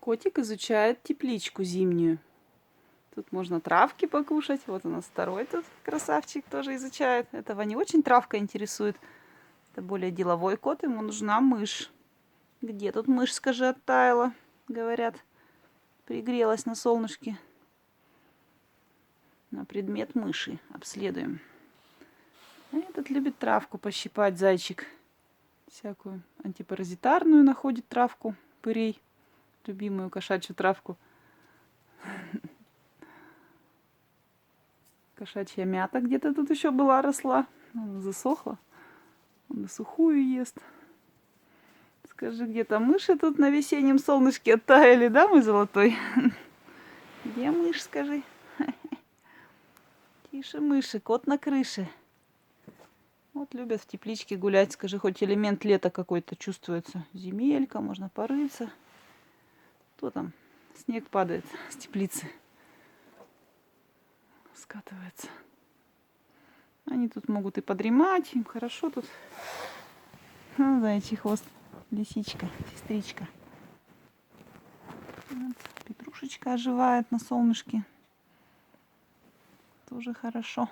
Котик изучает тепличку зимнюю. Тут можно травки покушать. Вот у нас второй тут красавчик тоже изучает. Этого не очень травка интересует. Это более деловой кот, ему нужна мышь. Где тут мышь, скажи, оттаяла? Говорят, пригрелась на солнышке. На предмет мыши обследуем. А этот любит травку пощипать, зайчик. Всякую антипаразитарную находит травку, пырей. Любимую кошачью травку. Кошачья мята где-то тут еще была, росла. Она засохла. Он и сухую ест. Скажи, где-то мыши тут на весеннем солнышке оттаяли, да, мой золотой? Где мышь, скажи? Тише мыши, кот на крыше. Вот любят в тепличке гулять, скажи, хоть элемент лета какой-то чувствуется. Земелька, можно порыться. Кто там? Снег падает с теплицы. Скатывается. Они тут могут и подремать, им хорошо тут. А, заячий хвост, лисичка, сестричка. Вот, петрушечка оживает на солнышке. Тоже хорошо.